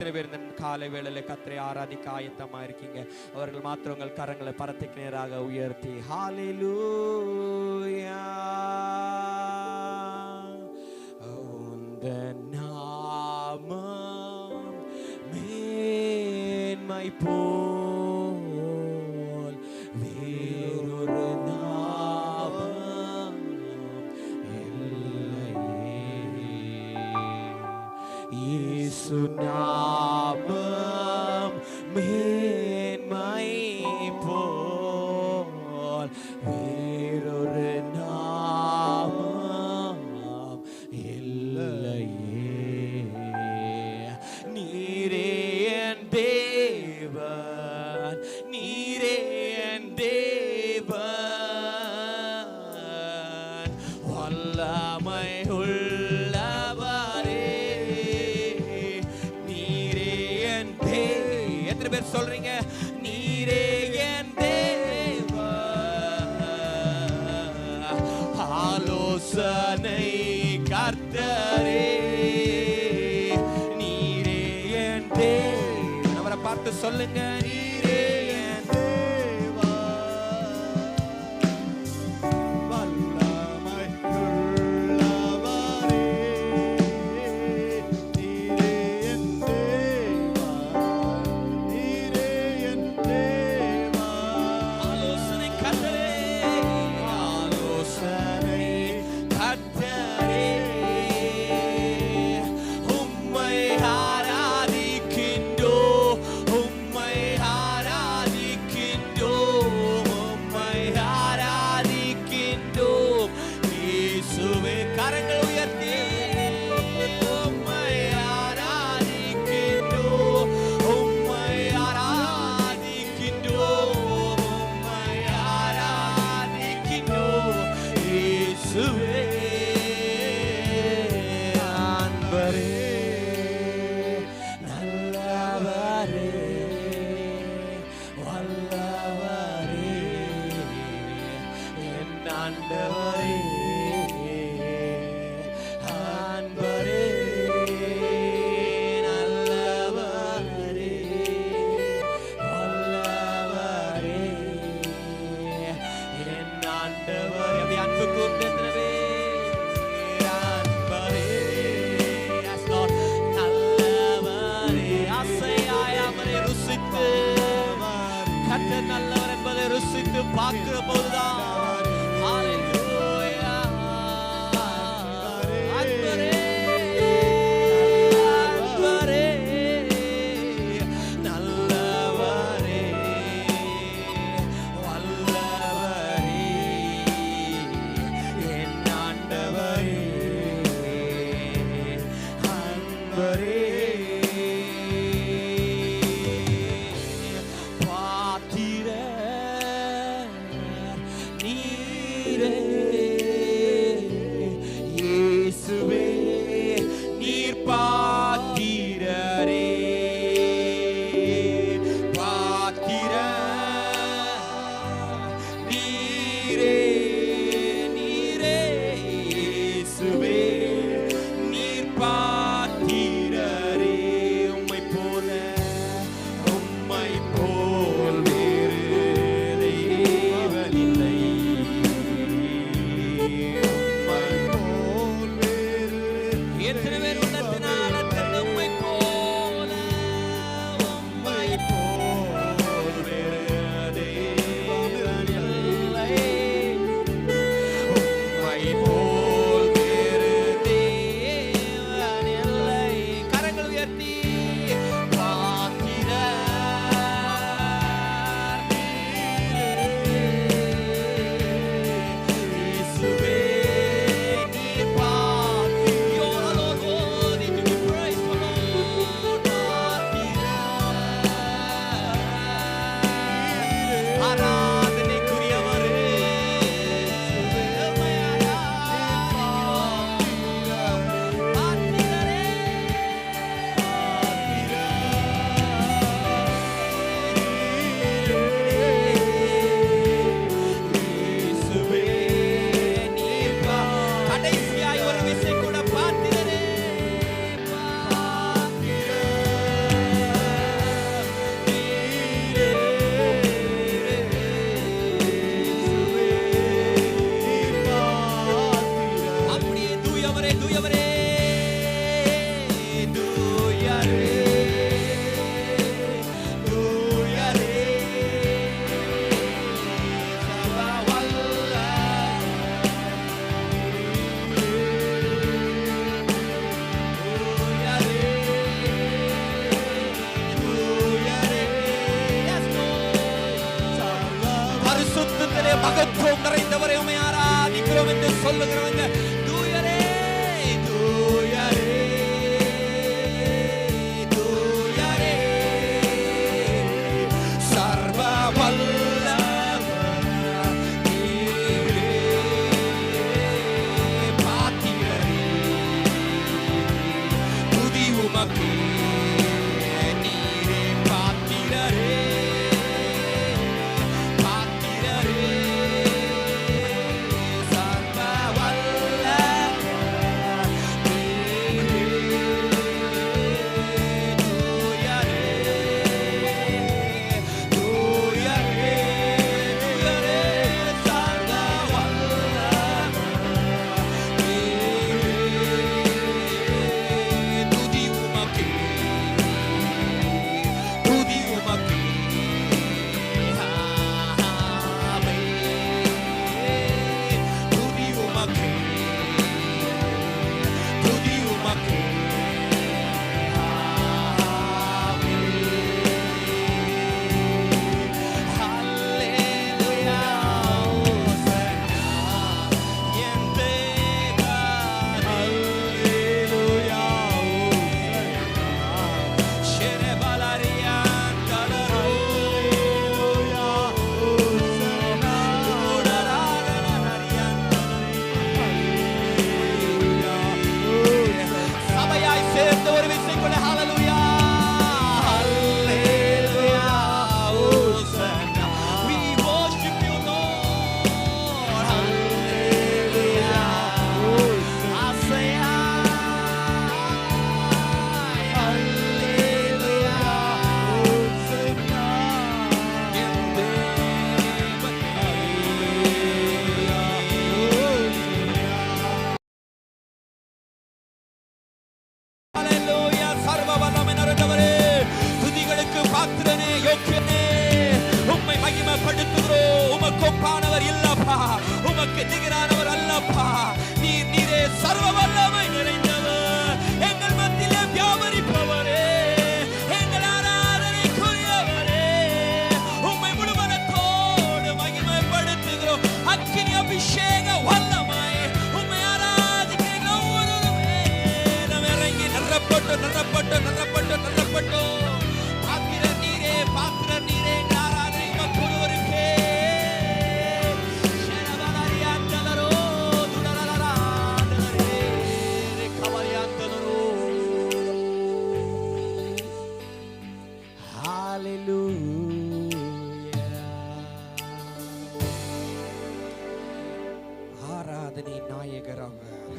காலை வேளையில கர்த்தரை ஆராதிக்க ஆயத்தமா இருக்கீங்க. அவர்கள் மாத்திரம் உங்கள் கரங்களை பரத்துக்கு நேராக உயர்த்தி ஹalleluya உந்தன் நாமம் மேன்மை போல் வேறொரு நாமம் இல்லையே. இயேசு நாமம் மேன்மை போல் வேறொரு நாமம் இல்லையே. நீரே என் தேவன், நீரே என் தேவன், வல்லமை சொல்றீங்க. நீரே என் தேவா, ஆலோசனை கர்த்தரே, நீரே என் தேவன். அவரை பார்த்து சொல்லுங்க, நீரே என் தேவா, வல்லமை உள்ளவரே, நீரே என் தேவா, நல்லவர் என்பதை ருசித்து பார்க்கிற போதுதான் ஹalleluya அன்பரே அன்பரே நல்லவரே வல்லவரே என் ஆண்டவரே அன்பரே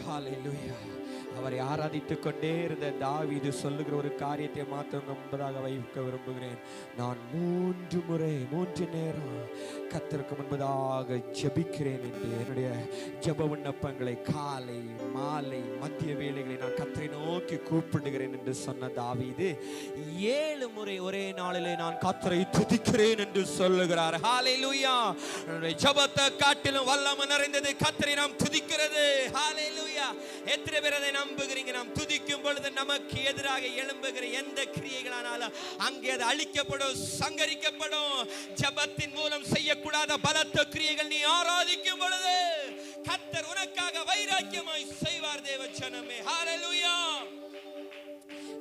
ஹalleluya. அவரை ஆராதித்துக் கொண்டே இருந்த தாவீது சொல்லுகிற ஒரு காரியத்தை மாத்திரம் முன்பதாக வைக்க விரும்புகிறேன். நான் 3 முறை 3 நேரம் கர்த்தருக்கு முன்பதாக ஜெபிக்கிறேன் என்று என்னுடைய ஜெப விண்ணப்பங்களை காலை மாலை மத்திய வேளைகளை நான் கர்த்தரை நோக்கி கூப்பிடுகிறேன் என்று சொன்ன தாவீது 7 முறை ஒரே நாளிலே நான் கர்த்தரை துதிக்கிறேன் என்று சொல்லுகிறார். ஹalleluya. ஜெபத்தை காட்டிலும் வல்லமை நிறைந்தது கர்த்தரை நாம் துதிக்கிறது. ஹalleluya. எத்தனை பேர் அதை நம்புகிறீங்க? நாம் துதிக்கும் பொழுது நமக்கு எதிராக எழும்புகிற எந்த கிரியைகளானாலும் அங்கே அது அழிக்கப்படும், சங்கரிக்கப்படும். ஜெபத்தின் மூலம் செய்யக்கூடாத பலத்த கிரியைகள் நீ ஆராதிக்கும் பொழுது கர்த்தர் உனக்காக வைராக்கியமாய் செய்வார். தேவ ஜனமே, ஹalleluya.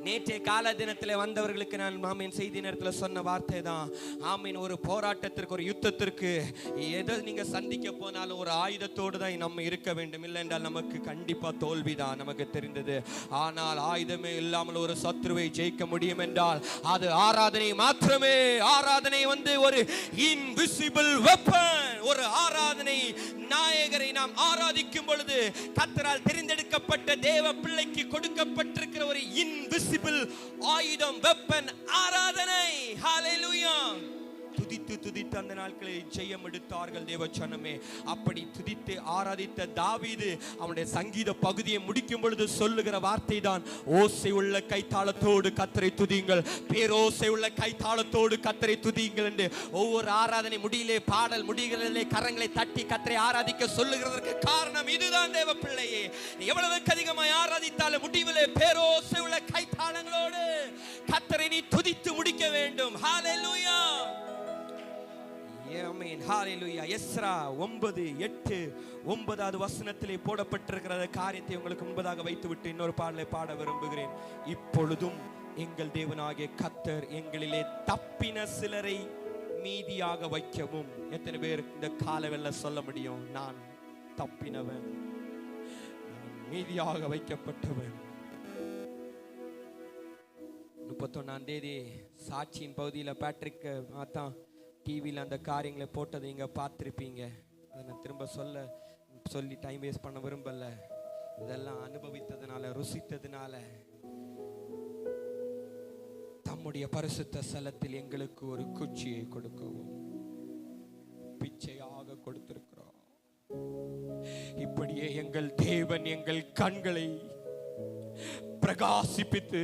நேற்றைய கால தினத்தில் வந்தவர்களுக்கு நான் ஆமீன் செய்தி நேரத்தில் சொன்ன வார்த்தை தான். ஆமீன், ஒரு போராட்டத்திற்கு ஒரு யுத்தத்திற்கு எதை நீங்க சந்திக்க போனாலும் ஒரு ஆயுதத்தோடு தான் நம்ம இருக்க வேண்டும். இல்லை என்றால் நமக்கு கண்டிப்பா தோல்விதான் நமக்கு தெரிந்தது. ஆனால் ஆயுதமே இல்லாமல் ஒரு சத்ருவை ஜெயிக்க முடியும் என்றால் அது ஆராதனை மாத்திரமே. ஆராதனை ஒரு இன்விசிபிள் வெப்பன். ஒரு ஆராதனை நாயகரை நாம் ஆராதிக்கும் பொழுது கர்த்தரால் தெரிந்தெடுக்கப்பட்ட தேவ பிள்ளைக்கு கொடுக்கப்பட்டிருக்கிற ஒரு இன்விசிபிள் ஆயுதம், வெப்பன், ஆராதனை. ஹalleluya. துதித்து துதித்து அந்த நாட்களை ஜெயம் எடுத்தார்கள் தேவ ஜனமே. அப்படி துதித்து ஆராதித்த தாவீது அவனுடைய சங்கீத பகுதியை முடிக்கும் பொழுது சொல்லுகிற வார்த்தை தான், ஓசை உள்ள கைத்தாளத்தோடு கர்த்தரை துதியுங்கள், பேரோசை உள்ள கைத்தாளத்தோடு கர்த்தரை துதியுங்கள் என்று ஒவ்வொரு ஆராதனை முடியிலே பாடல் முடிகளிலே கரங்களை தட்டி கர்த்தரை ஆராதிக்க சொல்லுகிறதற்கு காரணம் இதுதான். தேவ பிள்ளையே, எவ்வளவுக்கு அதிகமாய் ஆராதித்தாலும் முடிவிலே பேரோசை உள்ள கைத்தாளங்களோடு கர்த்தரை நீ துதித்து முடிக்க வேண்டும். ஹalleluya. ஆமென், ஹalleluya. எஸ்ரா 9:8 வசனத்திலே போடப்பட்டிருக்கிற காரியத்தை உங்களுக்கு முன்பதாக வைத்துவிட்டு இன்னொரு பாடலை பாட விரும்புகிறேன். இப்பொழுதும் எங்கள் தேவனாகிய கர்த்தர் எங்களிலே தப்பின சிலரை மீதியாக வைக்கவும். எத்தனை பேர் இந்த காலவெல்ல சொல்ல முடியும், நான் தப்பினவன், மீதியாக வைக்கப்பட்டவன். 31ஆம் தேதி சாட்சியின் பகுதியில் பேட்ரிக் மாத்தான் டிவியில் அந்த காரியங்களை போட்டதை நீங்க பார்த்துருப்பீங்க. அதை நான் திரும்ப சொல்லி டைம் வேஸ்ட் பண்ண விரும்பல. இதெல்லாம் அனுபவித்ததுனால, ருசித்ததுனால தம்முடைய பரிசுத்த ஸ்தலத்தில் எங்களுக்கு ஒரு குச்சியை கொடுக்கவும் பிச்சையாக கொடுத்திருக்கிறோம். இப்படியே எங்கள் தேவன் எங்கள் கண்களை பிரகாசிப்பித்து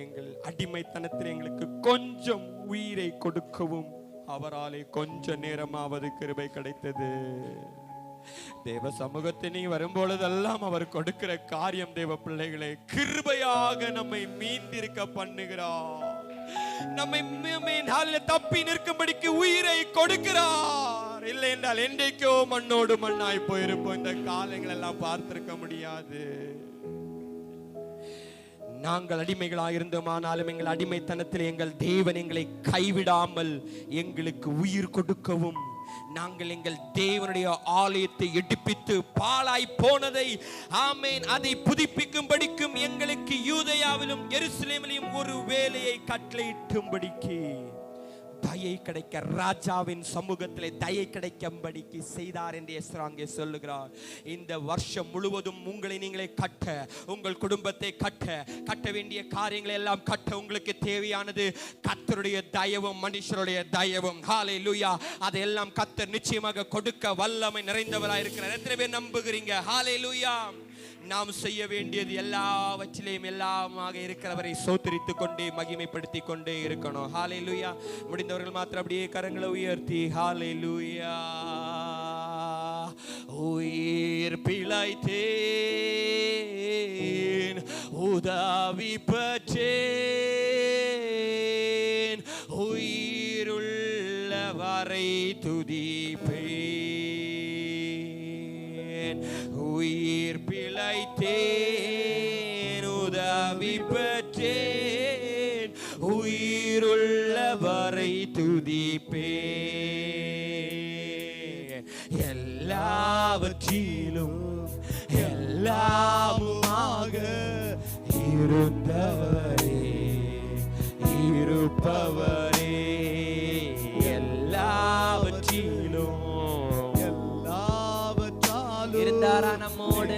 எங்கள் அடிமைத்தனத்தில் எங்களுக்கு கொஞ்சம் உயிரை கொடுக்கவும் அவராலே கொஞ்ச நேரமாவது கிருபை கிடைத்தது. தேவ சமூகத்தை நீ வரும்பொழுதெல்லாம் அவர் கொடுக்கிற காரியம் தேவ பிள்ளைகளை கிருபையாக நம்மை மீந்திருக்க பண்ணுகிறார். நம்மை தப்பி நிற்கும்படிக்கு உயிரை கொடுக்கிறார். இல்லை என்றால் என்றைக்கோ மண்ணோடு மண்ணாய் போயிருப்போம். இந்த காலங்கள் எல்லாம் பார்த்திருக்க முடியாது. நாங்கள் அடிமைகளாக இருந்தோமானாலும் எங்கள் அடிமைத்தனத்தில் எங்கள் தேவன் எங்களை கைவிடாமல் எங்களுக்கு உயிர் கொடுக்கவும், நாங்கள் எங்கள் தேவனுடைய ஆலயத்தை எடுப்பித்து பாழாய் போனதை ஆமென் அதை புதுப்பிக்கும்படிக்கும் எங்களுக்கு யூதேயாவிலும் எருசலேமிலும் ஒரு வேலையை கட்டளையிட்டும்படிக்கு தயை கிடைக்க, ராஜாவின் சமூகத்திலே தயை கிடைக்கும்படிக்கு செய்தார் என்று எஸ்ரா அங்கே சொல்லுகிறார். இந்த வருஷம் முழுவதும் உங்களை நீங்களே கட்ட, உங்கள் குடும்பத்தை கட்ட வேண்டிய காரியங்களை எல்லாம் கட்ட உங்களுக்கு தேவையானது கர்த்தருடைய தயவும் மனுஷருடைய தயவும். ஹalleluya. அதையெல்லாம் கர்த்தர் நிச்சயமாக கொடுக்க வல்லமை நிறைந்தவராய் இருக்கிறார். எத்தனை பேர் நம்புகிறீங்க? ஹalleluya. நாம் செய்ய வேண்டியது எல்லாவற்றிலேயும் எல்லாமாக இருக்கிறவரை சோத்தரித்து கொண்டே மகிமைப்படுத்தி கொண்டே இருக்கணும். ஹalleluya. முடிந்தவர்கள் மாத்திரம் அப்படியே கரங்களை உயர்த்தி ஹalleluya. உயிர் பிழைத்தேன், உதவி பெற்றேன், உயிருள்ளவரை துதிப்பேன். உயிர் பிழைத்தேன், உதவி பெற்றேன், உயிருள்ளவரை துதிப்பேன். எல்லாவற்றிலும் எல்லாமுமாக இருந்தவரே, இருப்பவரே, எல்லாவற்றிலும் இருந்தாரா நம்மோடு?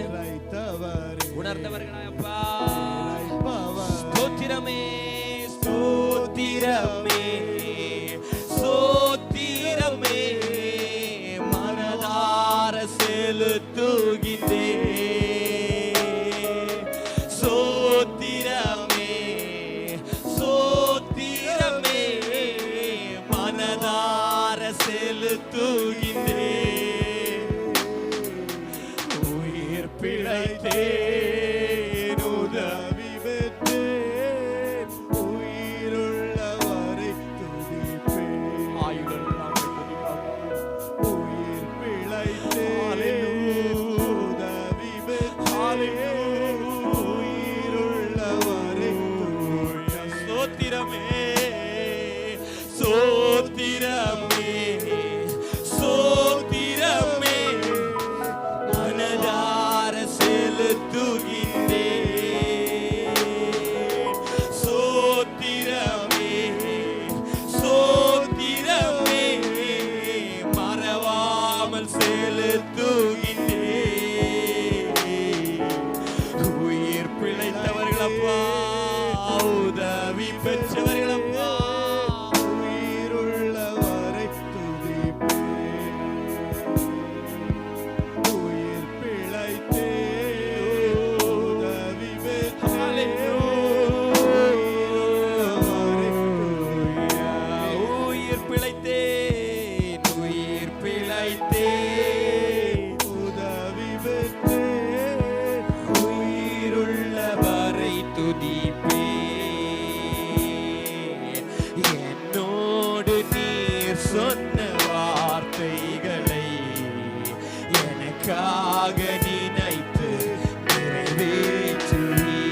உயிருள்ளவரை துதிப்பேன். ஆயுளெல்லாம் துதிப்போம். உயிர் பிழைத்தேன் உதவி பெற்றேன். உயிருள்ளவரை துதிப்பேன். சோத்திரமே சோத்திரமே சோத்திரமே மனதார செலுத்துகின்றேன். சோத்திரமே சோத்திரமே மறவாமல் செலுத்துகின்றேன். உயிர் பிழைத்தவர்களப்பா, உதவி பெற்றவர்களப்பா, உயிருள்ளவரை துதிப்பேன். உயிர் பிழைத்தேன் உதவி பெற்றேன். உயிருள்ளவரை துதிப்பேன். உயிர் பிழைத்தேன் உயிர் பிழைத்தேன் உதவி பெற்றேன். உயிருள்ளவரை துதிப்பேன். என்னோடு நீர் சொன்ன வார்த்தைகளை எனக்காக நினைத்து நிறைவேற்றுவீர்.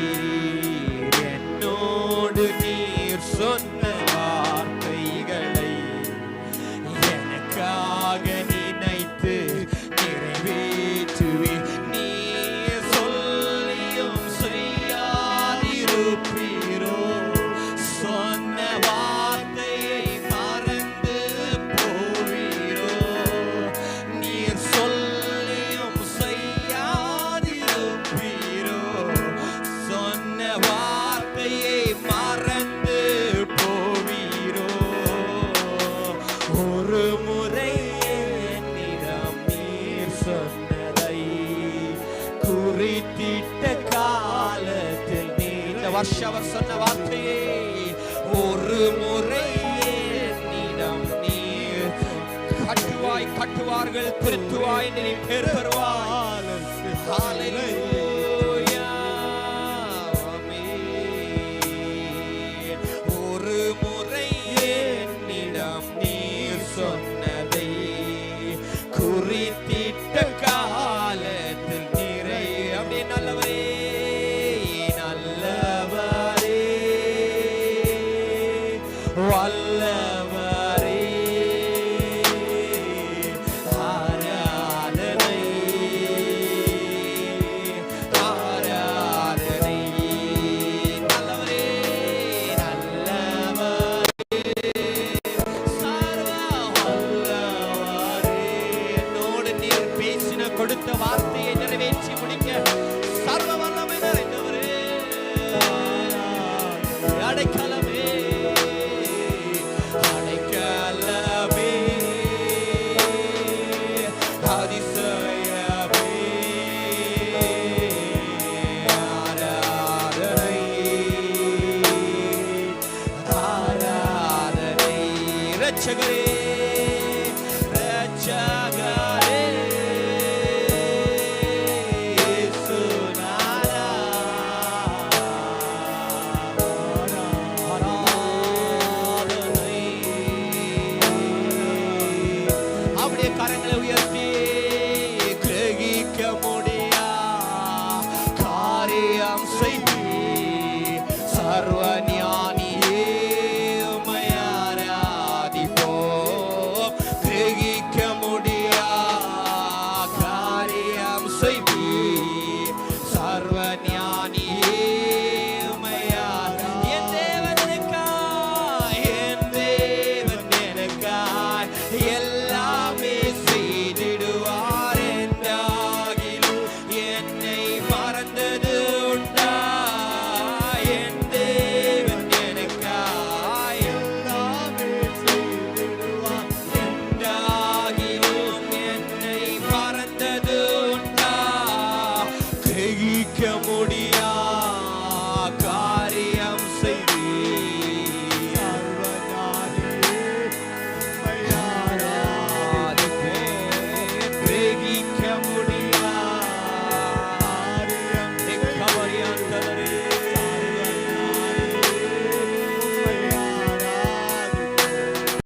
என்னோடு நீர் சொன்ன வார்த்தைகளை எனக்காக நினைத்து நிறைவேற்றுவீர். நீர் சொல்லியும் செய்யாதிருப்பீரோ? சொன்ன வார்த்தையை மறந்து போவீரோ? நீர் சொல்லியும் செய்யாதிருப்பீரோ? சொன்ன வார்த்தையை மறந்து போவீரோ? ஒரு முறை என்னிடம் நீர் சொன்னதை குறித்திட்ட காலத்தில் நீ இந்த வருஷம் அவர் சொன்ன வார்த்தையை ஒரு முறை என்னிடம் நீர் கட்டுவாய் கட்டுவார்கள் திருத்துவாய் நீ பெறுவாய். ஹalleluya ஆமென். ஒரு முறை என்னிடம் நீர் சொன்னதை குறித்திட்ட காலத்தில் நீரை அப்படியே நல்லவரே நல்லவரே வல்லவரே ஆராதனை ஆராதனை நல்லவரே நல்லவரே சர்வ வல்லவரே. என்னோடு நீர் பேசின கொடுத்த வார்த்தையை நிறைவேற்றி முடிக்க சர்வ வல்லமை நிறைந்தவரே அடைக்கலமே அடைக்கலமே அதிசயமே ஆராதனை ஆராதனை இரட்சகரே